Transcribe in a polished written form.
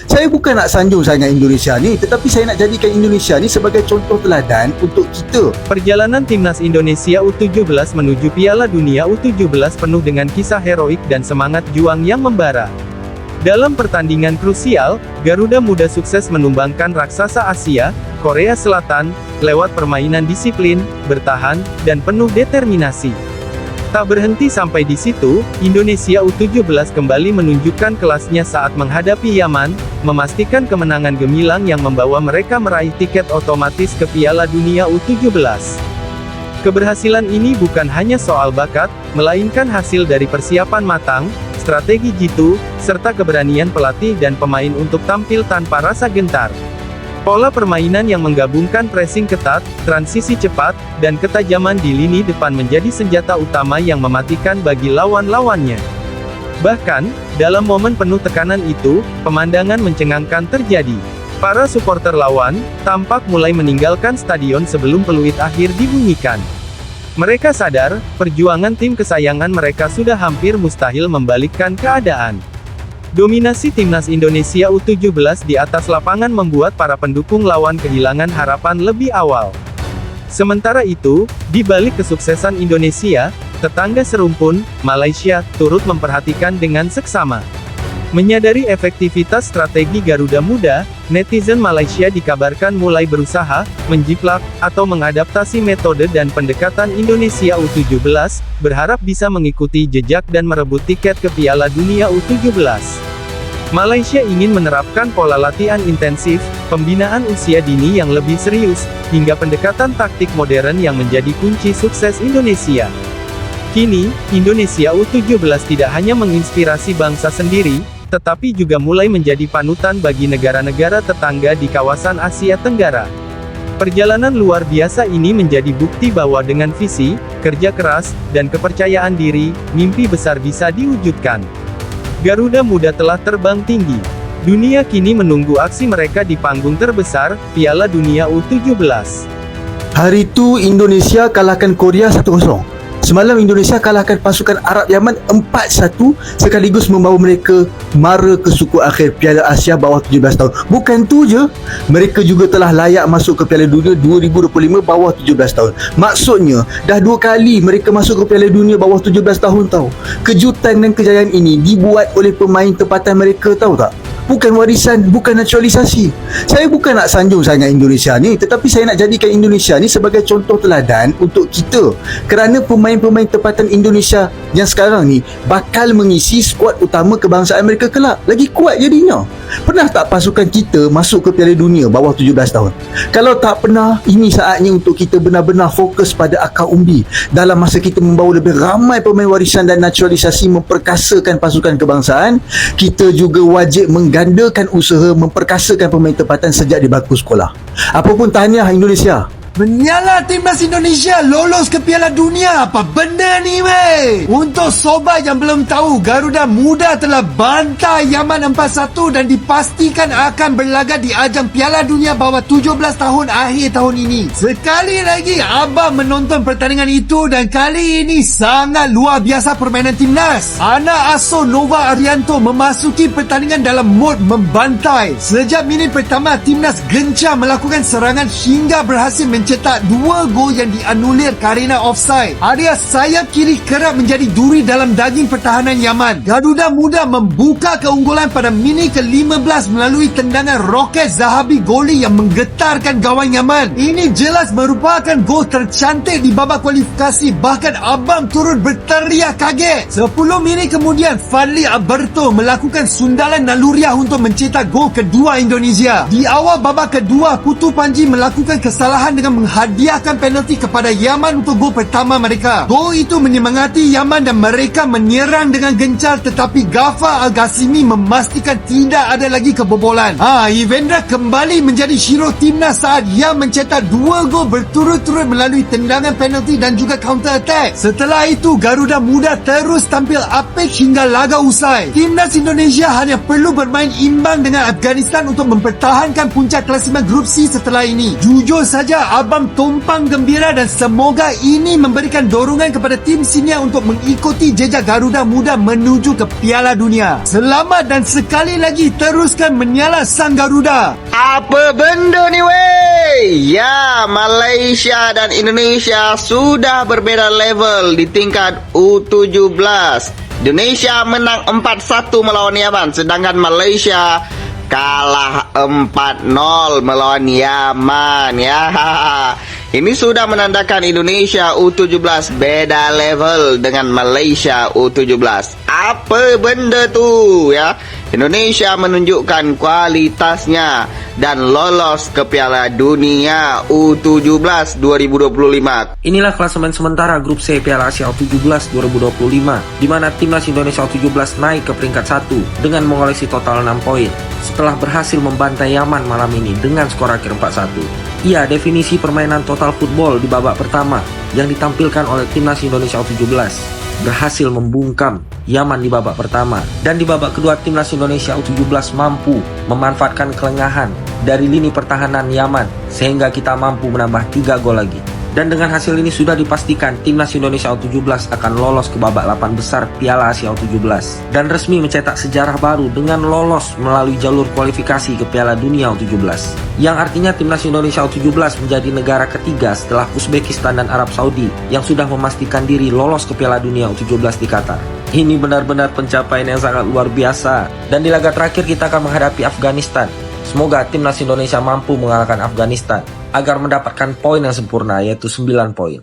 Saya bukan nak sanjung sangat Indonesia ni, tetapi saya nak jadikan Indonesia ni sebagai contoh teladan untuk kita. Perjalanan timnas Indonesia U17 menuju Piala Dunia U17 penuh dengan kisah heroik dan semangat juang yang membara. Dalam pertandingan krusial, Garuda Muda sukses menumbangkan raksasa Asia, Korea Selatan, lewat permainan disiplin, bertahan, dan penuh determinasi. Tak berhenti sampai di situ, Indonesia U17 kembali menunjukkan kelasnya saat menghadapi Yaman, memastikan kemenangan gemilang yang membawa mereka meraih tiket otomatis ke Piala Dunia U17. Keberhasilan ini bukan hanya soal bakat, melainkan hasil dari persiapan matang, strategi jitu, serta keberanian pelatih dan pemain untuk tampil tanpa rasa gentar. Pola permainan yang menggabungkan pressing ketat, transisi cepat, dan ketajaman di lini depan menjadi senjata utama yang mematikan bagi lawan-lawannya. Bahkan, dalam momen penuh tekanan itu, pemandangan mencengangkan terjadi. Para supporter lawan tampak mulai meninggalkan stadion sebelum peluit akhir dibunyikan. Mereka sadar, perjuangan tim kesayangan mereka sudah hampir mustahil membalikkan keadaan. Dominasi timnas Indonesia U17 di atas lapangan membuat para pendukung lawan kehilangan harapan lebih awal. Sementara itu, di balik kesuksesan Indonesia, tetangga serumpun, Malaysia, turut memperhatikan dengan seksama. Menyadari efektivitas strategi Garuda Muda, netizen Malaysia dikabarkan mulai berusaha menjiplak atau mengadaptasi metode dan pendekatan Indonesia U17, berharap bisa mengikuti jejak dan merebut tiket ke Piala Dunia U17. Malaysia ingin menerapkan pola latihan intensif, pembinaan usia dini yang lebih serius, hingga pendekatan taktik modern yang menjadi kunci sukses Indonesia. Kini, Indonesia U17 tidak hanya menginspirasi bangsa sendiri, tetapi juga mulai menjadi panutan bagi negara-negara tetangga di kawasan Asia Tenggara. Perjalanan luar biasa ini menjadi bukti bahwa dengan visi, kerja keras, dan kepercayaan diri, mimpi besar bisa diwujudkan. Garuda Muda telah terbang tinggi. Dunia kini menunggu aksi mereka di panggung terbesar, Piala Dunia U17. Hari itu Indonesia kalahkan Korea 1-0. Semalam Indonesia kalahkan pasukan Arab Yaman 4-1, sekaligus membawa mereka mara ke suku akhir Piala Asia bawah 17 tahun. Bukan tu je, mereka juga telah layak masuk ke Piala Dunia 2025 bawah 17 tahun. Maksudnya, dah 2 kali mereka masuk ke Piala Dunia bawah 17 tahun tau. Kejutan dan kejayaan ini dibuat oleh pemain tempatan mereka, tahu tak? Bukan warisan, bukan naturalisasi. Saya bukan nak sanjung sangat Indonesia ni, tetapi saya nak jadikan Indonesia ni sebagai contoh teladan untuk kita. Kerana pemain-pemain tempatan Indonesia yang sekarang ni bakal mengisi skuad utama kebangsaan mereka kelak. Lagi kuat jadinya. Pernah tak pasukan kita masuk ke Piala Dunia bawah 17 tahun? Kalau tak pernah, ini saatnya untuk kita benar-benar fokus pada akar umbi. Dalam masa kita membawa lebih ramai pemain warisan dan naturalisasi memperkasakan pasukan kebangsaan, kita juga wajib menggandakan usaha memperkasakan pemain tempatan sejak di bangku sekolah. Apapun tahniah Indonesia. Menyala timnas Indonesia lolos ke Piala Dunia. Apa benda ni weh? Untuk sobat yang belum tahu, Garuda Muda telah bantai Yaman 4-1 dan dipastikan akan berlaga di ajang Piala Dunia bawah 17 tahun akhir tahun ini. Sekali lagi abang menonton pertandingan itu dan kali ini sangat luar biasa permainan timnas. Anak asuh Nova Arianto memasuki pertandingan dalam mod membantai. Sejak minit pertama, timnas gencar melakukan serangan hingga berhasil mencetak 2 gol yang dianulir kerana offside. Area sayap kiri kerap menjadi duri dalam daging pertahanan Yaman. Garuda Muda membuka keunggulan pada minit ke-15 melalui tendangan roket Zahabi Goli yang menggetarkan gawang Yaman. Ini jelas merupakan gol tercantik di babak kualifikasi, bahkan abang turut berteriak kaget. 10 minit kemudian, Fadli Alberto melakukan sundalan naluriah untuk mencetak gol kedua Indonesia. Di awal babak kedua, Putu Panji melakukan kesalahan dengan menghadiahkan penalti kepada Yaman untuk gol pertama mereka. Gol itu menyemangati Yaman dan mereka menyerang dengan gencar, tetapi Ghaffar Al-Ghassimi memastikan tidak ada lagi kebobolan. Ivendra kembali menjadi hero timnas saat ia mencetak 2 gol berturut-turut melalui tendangan penalti dan juga counter attack. Setelah itu, Garuda Muda terus tampil apik hingga laga usai. Timnas Indonesia hanya perlu bermain imbang dengan Afghanistan untuk mempertahankan puncak klasemen grup C setelah ini. Jujur saja, Abang tumpang gembira dan semoga ini memberikan dorongan kepada tim senior untuk mengikuti jejak Garuda Muda menuju ke Piala Dunia. Selamat dan sekali lagi teruskan menyala sang Garuda. Apa benda ni wey? Ya, Malaysia dan Indonesia sudah berbeza level di tingkat U17. Indonesia menang 4-1 melawan Yaman, sedangkan Malaysia kalah 4-0 melawan Yaman ya. Ini sudah menandakan Indonesia U17 beda level dengan Malaysia U17. Apa benda tu ya? Indonesia menunjukkan kualitasnya dan lolos ke Piala Dunia U17 2025. Inilah klasemen sementara grup C Piala Asia U17 2025, di mana timnas Indonesia U17 naik ke peringkat 1 dengan mengoleksi total 6 poin setelah berhasil membantai Yaman malam ini dengan skor akhir 4-1. Iya, definisi permainan total football di babak pertama yang ditampilkan oleh timnas Indonesia U17 berhasil membungkam Yaman di babak pertama, dan di babak kedua timnas Indonesia U17 mampu memanfaatkan kelengahan dari lini pertahanan Yaman sehingga kita mampu menambah 3 gol lagi. Dan dengan hasil ini sudah dipastikan timnas Indonesia U17 akan lolos ke babak 8 besar Piala Asia U17 dan resmi mencetak sejarah baru dengan lolos melalui jalur kualifikasi ke Piala Dunia U17, yang artinya timnas Indonesia U17 menjadi negara ketiga setelah Uzbekistan dan Arab Saudi yang sudah memastikan diri lolos ke Piala Dunia U17 di Qatar. Ini benar-benar pencapaian yang sangat luar biasa. Dan di laga terakhir kita akan menghadapi Afghanistan. Semoga timnas Indonesia mampu mengalahkan Afghanistan agar mendapatkan poin yang sempurna, yaitu 9 poin.